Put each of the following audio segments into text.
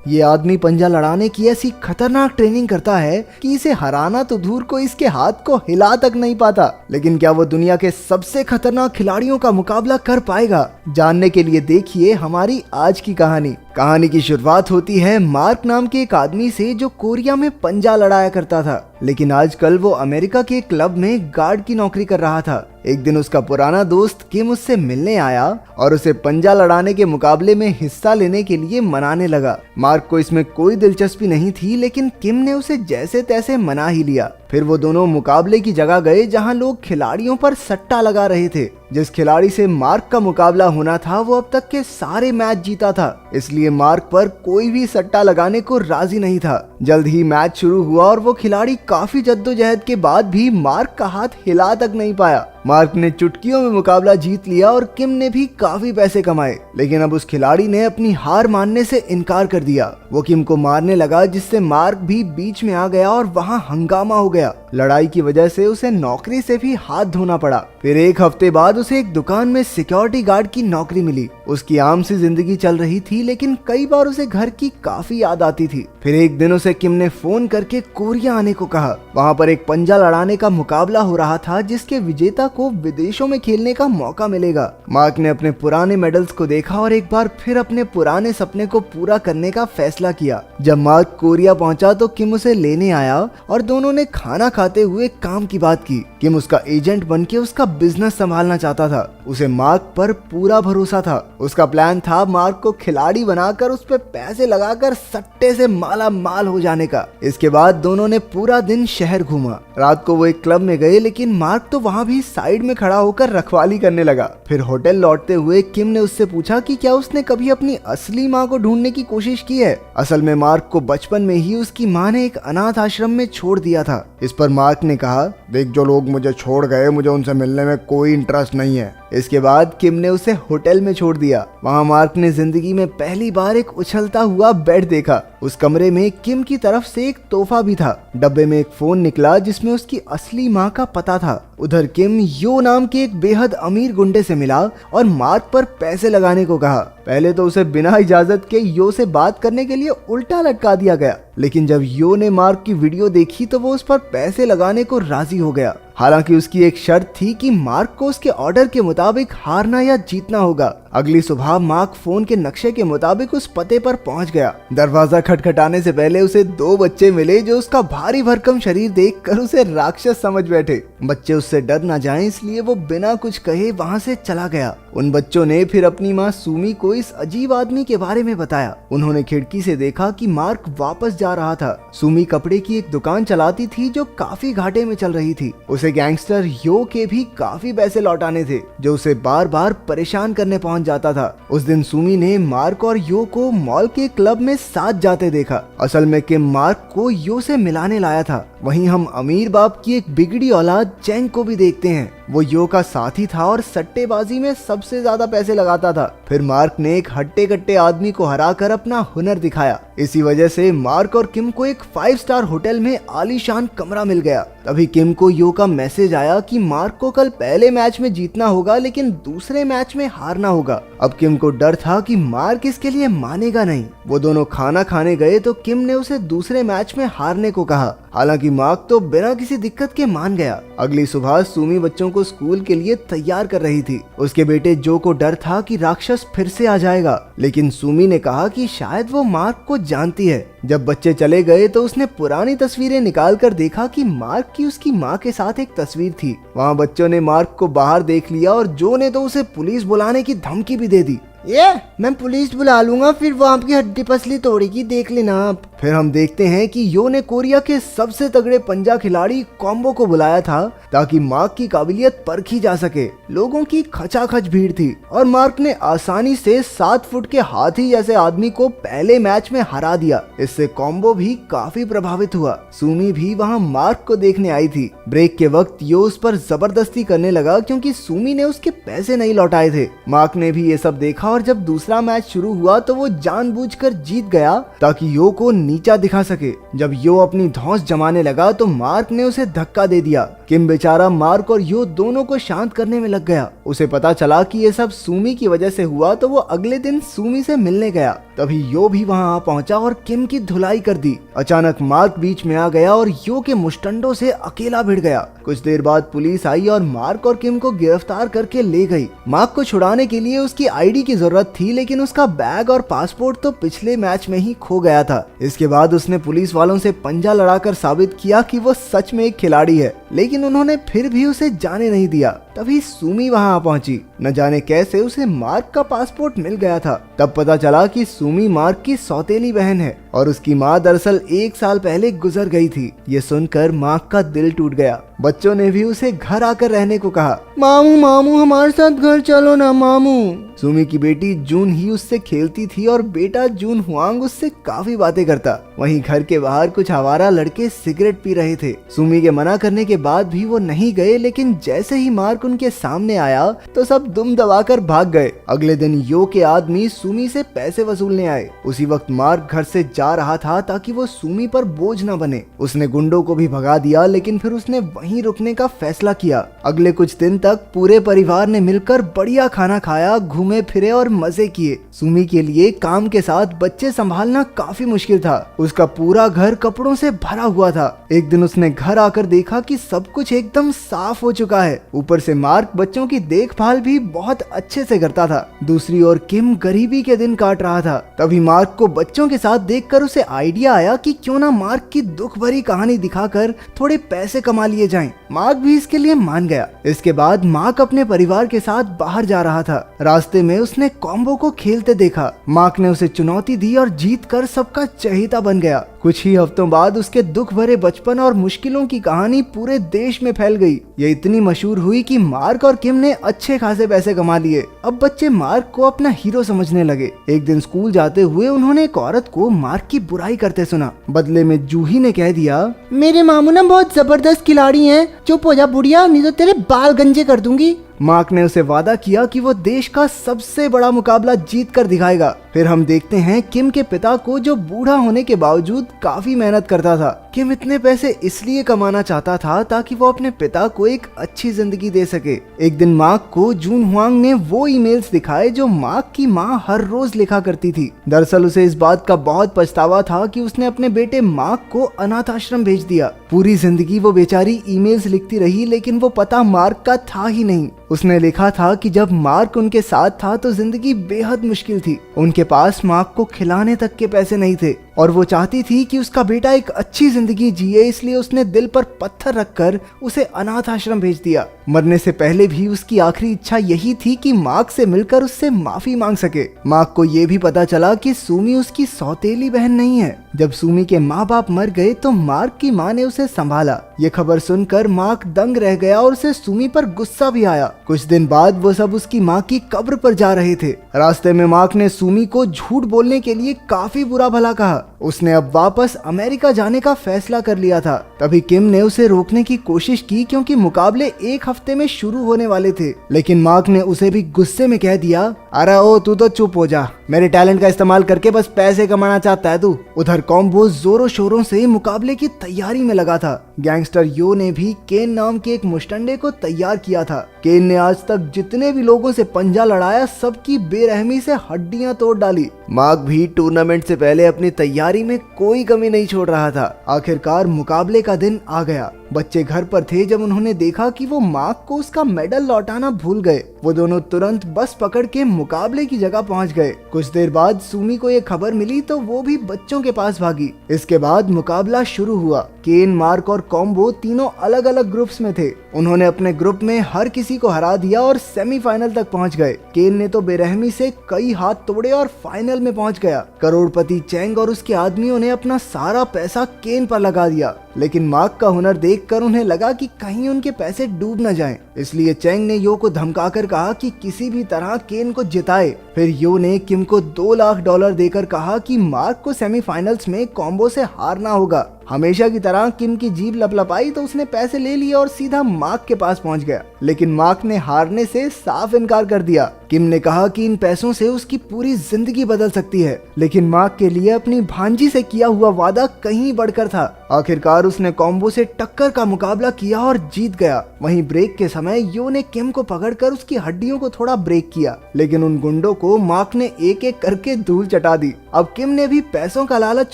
ये आदमी पंजा लड़ाने की ऐसी खतरनाक ट्रेनिंग करता है कि इसे हराना तो दूर को इसके हाथ को हिला तक नहीं पाता। लेकिन क्या वो दुनिया के सबसे खतरनाक खिलाड़ियों का मुकाबला कर पाएगा? जानने के लिए देखिए हमारी आज की कहानी। कहानी की शुरुआत होती है मार्क नाम के एक आदमी से जो कोरिया में पंजा लड़ाया करता था, लेकिन आजकल वो अमेरिका के क्लब में गार्ड की नौकरी कर रहा था। एक दिन उसका पुराना दोस्त किम उससे मिलने आया और उसे पंजा लड़ाने के मुकाबले में हिस्सा लेने के लिए मनाने लगा। मार्क को इसमें कोई दिलचस्पी नहीं थी, लेकिन किम ने उसे जैसे तैसे मना ही लिया। फिर वो दोनों मुकाबले की जगह गए जहां लोग खिलाड़ियों पर सट्टा लगा रहे थे। जिस खिलाड़ी से मार्क का मुकाबला होना था वो अब तक के सारे मैच जीता था, इसलिए मार्क पर कोई भी सट्टा लगाने को राजी नहीं था। जल्द ही मैच शुरू हुआ और वो खिलाड़ी काफी जद्दोजहद के बाद भी मार्क का हाथ हिला तक नहीं पाया। मार्क ने चुटकियों में मुकाबला जीत लिया और किम ने भी काफी पैसे कमाए, लेकिन अब उस खिलाड़ी ने अपनी हार मानने से इनकार कर दिया। वो किम को मारने लगा, जिससे मार्क भी बीच में आ गया और वहां हंगामा हो गया। लड़ाई की वजह से उसे नौकरी से भी हाथ धोना पड़ा। फिर एक हफ्ते बाद उसे एक दुकान में सिक्योरिटी गार्ड की नौकरी मिली। उसकी आम सी जिंदगी चल रही थी, लेकिन कई बार उसे घर की काफी याद आती थी। फिर एक दिन उसे किम ने फोन करके कोरिया आने को कहा। वहाँ पर एक पंजा लड़ाने का मुकाबला हो रहा था, जिसके विजेता को विदेशों में खेलने का मौका मिलेगा। मार्क ने अपने पुराने मेडल्स को देखा और एक बार फिर अपने पुराने सपने को पूरा करने का फैसला किया। जब मार्क कोरिया पहुंचा तो किम उसे लेने आया और दोनों ने खाना खाते हुए काम की बात की। किम उसका एजेंट बनके उसका बिजनेस संभालना चाहता था। उसे मार्क पर पूरा भरोसा था। उसका प्लान था मार्क को खिलाड़ी बनाकर उस पर पैसे लगाकर सट्टे से माला माल हो जाने का। इसके बाद दोनों ने पूरा दिन शहर घूमा। रात को वो एक क्लब में गए, लेकिन मार्क तो वहाँ भी साइड में खड़ा होकर रखवाली करने लगा। फिर होटल लौटते हुए किम ने उससे पूछा कि क्या उसने कभी अपनी असली माँ को ढूंढने की कोशिश की है। असल में मार्क को बचपन में ही उसकी माँ ने एक अनाथ आश्रम में छोड़ दिया था। इस पर मार्क ने कहा, देख, जो लोग मुझे छोड़ गए मुझे उनसे मिलने में कोई इंटरेस्ट नहीं है। इसके बाद किम ने उसे होटल में छोड़ दिया। वहाँ मार्क ने जिंदगी में पहली बार एक उछलता हुआ बेड देखा। उस कमरे में किम की तरफ से एक तोहफा भी था। डब्बे में एक फोन निकला जिसमें उसकी असली माँ का पता था। उधर किम यो नाम के एक बेहद अमीर गुंडे से मिला और मार्क पर पैसे लगाने को कहा। पहले तो उसे बिना इजाजत के यो से बात करने के लिए उल्टा लटका दिया गया, लेकिन जब यो ने मार्क की वीडियो देखी तो वो उस पर पैसे लगाने को राजी हो गया। हालांकि उसकी एक शर्त थी कि मार्क को उसके ऑर्डर के मुताबिक हारना या जीतना होगा। अगली सुबह मार्क फोन के नक्शे के मुताबिक उस पते पर पहुंच गया। दरवाजा खटखटाने से पहले उसे दो बच्चे मिले जो उसका भारी भरकम शरीर देखकर उसे राक्षस समझ बैठे। बच्चे उससे डर ना जाएं, इसलिए वो बिना कुछ कहे वहां से चला गया। उन बच्चों ने फिर अपनी माँ सुमी को इस अजीब आदमी के बारे में बताया। उन्होंने खिड़की से देखा कि मार्क वापस जा रहा था। सुमी कपड़े की एक दुकान चलाती थी जो काफी घाटे में चल रही थी। उसे गैंगस्टर यो के भी काफी पैसे लौटाने थे, जो उसे बार बार परेशान करने पहुंच जाता था। उस दिन सुमी ने मार्क और यो को मॉल के क्लब में साथ जाते देखा। असल में किम मार्क को यो से मिलाने लाया था। वहीं हम अमीर बाप की एक बिगड़ी औलाद चैंग को भी देखते हैं। वो यो का साथी था और सट्टेबाजी में सबसे ज्यादा पैसे लगाता था। फिर मार्क ने एक हट्टे कट्टे आदमी को हराकर अपना हुनर दिखाया। इसी वजह से मार्क और किम को एक 5 स्टार होटल में आलीशान कमरा मिल गया। तभी किम को यो का मैसेज आया कि मार्क को कल पहले मैच में जीतना होगा, लेकिन दूसरे मैच में हारना होगा। अब किम को डर था कि मार्क इसके लिए मानेगा नहीं। वो दोनों खाना खाने गए तो किम ने उसे दूसरे मैच में हारने को कहा। हालांकि मार्क तो बिना किसी दिक्कत के मान गया। अगली सुबह सुमी बच्चों को स्कूल के लिए तैयार कर रही थी। उसके बेटे जो को डर था कि राक्षस फिर से आ जाएगा, लेकिन सुमी ने कहा कि शायद वो मार्क को जानती है। जब बच्चे चले गए तो उसने पुरानी तस्वीरें निकाल कर देखा कि मार्क की उसकी माँ के साथ एक तस्वीर थी। वहाँ बच्चों ने मार्क को बाहर देख लिया और जो ने तो उसे पुलिस बुलाने की धमकी भी दे दी। मैं पुलिस बुला लूंगा, फिर वो आपकी हड्डी पसली तोड़ेगी, देख लेना आप। फिर हम देखते हैं कि यो ने कोरिया के सबसे तगड़े पंजा खिलाड़ी कॉम्बो को बुलाया था ताकि मार्क की काबिलियत परखी जा सके। लोगों की खचाखच भीड़ थी और मार्क ने आसानी से 7 फुट के हाथी जैसे आदमी को पहले मैच में हरा दिया। इससे कॉम्बो भी काफी प्रभावित हुआ। सुमी भी वहाँ मार्क को देखने आई थी। ब्रेक के वक्त यो उस पर जबरदस्ती करने लगा क्योंकि सुमी ने उसके पैसे नहीं लौटाए थे। मार्क ने भी ये सब देखा और जब दूसरा मैच शुरू हुआ तो वो जानबूझकर जीत गया ताकि यो को नीचा दिखा सके। जब यो अपनी धौंस जमाने लगा तो मार्क ने उसे धक्का दे दिया। किम बेचारा मार्क और यो दोनों को शांत करने में लग गया। उसे पता चला कि ये सब सूमी की वजह से हुआ तो वो अगले दिन सूमी से मिलने गया। तभी यो भी वहां आ पहुंचा और किम की धुलाई कर दी। अचानक मार्क बीच में आ गया और यो के मुस्टंडों से अकेला भिड़ गया। कुछ देर बाद पुलिस आई और मार्क और किम को गिरफ्तार करके ले गई। मार्क को छुड़ाने के लिए उसकी आईडी की जरूरत थी, लेकिन उसका बैग और पासपोर्ट तो पिछले मैच में ही खो गया था। इसके बाद उसने पुलिस वालों से पंजा लड़ाकर साबित किया कि वो सच में एक खिलाड़ी है, लेकिन उन्होंने फिर भी उसे जाने नहीं दिया। तभी सूमी वहां आ पहुंची। न जाने कैसे उसे मार्क का पासपोर्ट मिल गया था। तब पता चला कि सूमी मार्क की सौतेली बहन है और उसकी माँ दरअसल 1 साल पहले गुजर गई थी। ये सुनकर मार्क का दिल टूट गया। बच्चों ने भी उसे घर आकर रहने को कहा। मामू मामू हमारे साथ घर चलो ना मामू। सूमी की बेटी जून ही उससे खेलती थी और बेटा जून हुआंग उससे काफी बातें करता। वहीं घर के बाहर कुछ आवारा लड़के सिगरेट पी रहे थे। सूमी के मना करने के बाद भी वो नहीं गए, लेकिन जैसे ही मार्क उनके सामने आया तो सब दुम दबाकर भाग गए। अगले दिन यो के आदमी सूमी से पैसे वसूलने आए। उसी वक्त मार्क घर से जा रहा था ताकि वो सूमी पर बोझ न बने। उसने गुंडों को भी भगा दिया, लेकिन फिर उसने वहीं रुकने का फैसला किया। अगले कुछ दिन तक पूरे परिवार ने मिलकर बढ़िया खाना खाया, घूमे फिरे और मजे किए। सूमी के लिए काम के साथ बच्चे संभालना काफी मुश्किल था। उसका पूरा घर कपड़ों से भरा हुआ था। एक दिन उसने घर आकर देखा कि सब कुछ एकदम साफ हो चुका है। ऊपर से मार्क बच्चों की देखभाल भी बहुत अच्छे से करता था। दूसरी ओर किम गरीबी के दिन काट रहा था। तभी मार्क को बच्चों के साथ देखकर उसे आइडिया आया कि क्यों ना मार्क की दुख भरी कहानी दिखाकर थोड़े पैसे कमा लिए जाएं। मार्क भी इसके लिए मान गया। इसके बाद मार्क अपने परिवार के साथ बाहर जा रहा था। रास्ते में उसने कॉम्बो को खेलते देखा। मार्क ने उसे चुनौती दी और जीत कर सबका चहेता बन गया। कुछ ही हफ्तों बाद उसके दुख भरे बचपन और मुश्किलों की कहानी पूरे देश में फैल गई। ये इतनी मशहूर हुई कि मार्क और किम ने अच्छे खासे पैसे कमा लिए। अब बच्चे मार्क को अपना हीरो समझने लगे। एक दिन स्कूल जाते हुए उन्होंने एक औरत को मार्क की बुराई करते सुना। बदले में जूही ने कह दिया, मेरे मामू ना बहुत जबरदस्त खिलाड़ी हैं। चुप हो जा बुढ़िया, नहीं तो तेरे बाल गंजे कर दूंगी। मार्क ने उसे वादा किया कि वो देश का सबसे बड़ा मुकाबला जीत कर दिखाएगा। फिर हम देखते हैं किम के पिता को, जो बूढ़ा होने के बावजूद काफी मेहनत करता था। किम इतने पैसे इसलिए कमाना चाहता था ताकि वो अपने पिता को एक अच्छी जिंदगी दे सके। एक दिन मार्क को जून हुआंग ने वो ईमेल्स दिखाए जो मार्क की माँ हर रोज लिखा करती थी। दरअसल उसे इस बात का बहुत पछतावा था कि उसने अपने बेटे मार्क को अनाथ आश्रम भेज दिया। पूरी जिंदगी वो बेचारी ईमेल्स लिखती रही, लेकिन वो पता मार्क का था ही नहीं। उसने लिखा था कि जब मार्क उनके साथ था तो जिंदगी बेहद मुश्किल थी। उनके पास मार्क को खिलाने तक के पैसे नहीं थे और वो चाहती थी कि उसका बेटा एक अच्छी जिंदगी जिए, इसलिए उसने दिल पर पत्थर रखकर उसे अनाथ आश्रम भेज दिया। मरने से पहले भी उसकी आखिरी इच्छा यही थी कि मार्क से मिलकर उससे माफी मांग सके। मार्क को ये भी पता चला कि सूमी उसकी सौतेली बहन नहीं है। जब सूमी के माँ बाप मर गए तो मार्क की माँ ने उसे संभाला। ये खबर सुनकर मार्क दंग रह गया और उसे सूमी पर गुस्सा भी आया। कुछ दिन बाद वो सब उसकी माँ की कब्र पर जा रहे थे। रास्ते में मार्क ने सूमी को झूठ बोलने के लिए काफी बुरा भला कहा। उसने अब वापस अमेरिका जाने का फैसला कर लिया था। तभी किम ने उसे रोकने की कोशिश की, क्योंकि मुकाबले 1 हफ्ते में शुरू होने वाले थे। लेकिन मार्क ने उसे भी गुस्से में कह दिया, अरे ओ तू तो चुप हो जा, मेरे टैलेंट का इस्तेमाल करके बस पैसे कमाना चाहता है तू। उधर कॉम्बो जोरों शोरों से मुकाबले की तैयारी में लगा था। गैंगस्टर यो ने भी केन नाम के एक मुस्टंडे को तैयार किया था। केन ने आज तक जितने भी लोगों से पंजा लड़ाया सबकी बेरहमी से हड्डियां तोड़ डाली। मार्क भी टूर्नामेंट से पहले अपनी तैयारी में कोई कमी नहीं छोड़ रहा था। आखिरकार मुकाबले का दिन आ गया। बच्चे घर पर थे जब उन्होंने देखा कि वो मार्क को उसका मेडल लौटाना भूल गए। वो दोनों तुरंत बस पकड़ के मुकाबले की जगह पहुंच गए। कुछ देर बाद सूमी को ये खबर मिली तो वो भी बच्चों के पास भागी। इसके बाद मुकाबला शुरू हुआ। केन, मार्क और कॉम्बो तीनों अलग अलग ग्रुप्स में थे। उन्होंने अपने ग्रुप में हर किसी को हरा दिया और सेमीफाइनल तक पहुंच गए। केन ने तो बेरहमी से कई हाथ तोड़े और फाइनल में पहुंच गया। करोड़पति चेंग और उसके आदमियों ने अपना सारा पैसा केन पर लगा दिया, लेकिन मार्क का हुनर देखकर उन्हें लगा कि कहीं उनके पैसे डूब न जाएं। इसलिए चेंग ने यो को धमकाकर कहा कि किसी भी तरह केन को जिताए। फिर यो ने किम को $2 लाख देकर कहा कि मार्क को सेमीफाइनल्स में कॉम्बो से हारना होगा। हमेशा की तरह किम की जीभ लपलपाई तो उसने पैसे ले लिए और सीधा मार्क के पास पहुंच गया, लेकिन मार्क ने हारने से साफ इनकार कर दिया। किम ने कहा कि इन पैसों से उसकी पूरी जिंदगी बदल सकती है, लेकिन मार्क के लिए अपनी भांजी से किया हुआ वादा कहीं बढ़कर था। आखिरकार उसने कॉम्बो से टक्कर का मुकाबला किया और जीत गया। वहीं ब्रेक के समय यो ने किम को पकड़कर उसकी हड्डियों को थोड़ा ब्रेक किया, लेकिन उन गुंडों को मार्क ने एक एक करके धूल चटा दी। अब किम ने भी पैसों का लालच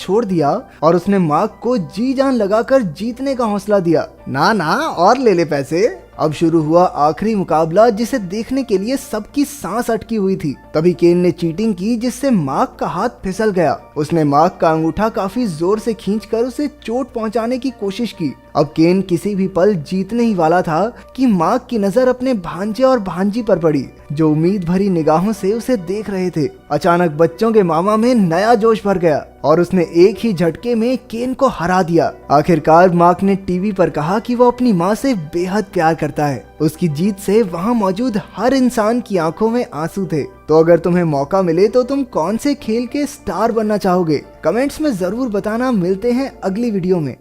छोड़ दिया और उसने मार्क को जी जान लगाकर जीतने का हौसला दिया। ना और ले पैसे। अब शुरू हुआ आखिरी मुकाबला, जिसे देखने के लिए सबकी सांस अटकी हुई थी। तभी केन ने चीटिंग की, जिससे मार्क का हाथ फिसल गया। उसने मार्क का अंगूठा काफी जोर से खींचकर उसे चोट पहुंचाने की कोशिश की। अब केन किसी भी पल जीतने ही वाला था कि मार्क की नजर अपने भांजे और भांजी पर पड़ी, जो उम्मीद भरी निगाहों से उसे देख रहे थे। अचानक बच्चों के मामा में नया जोश भर गया और उसने एक ही झटके में केन को हरा दिया। आखिरकार मार्क ने टीवी पर कहा कि वो अपनी माँ से बेहद प्यार करता है। उसकी जीत से वहाँ मौजूद हर इंसान की आंखों में आंसू थे। तो अगर तुम्हें मौका मिले तो तुम कौन से खेल के स्टार बनना चाहोगे? कमेंट्स में जरूर बताना। मिलते हैं अगली वीडियो में।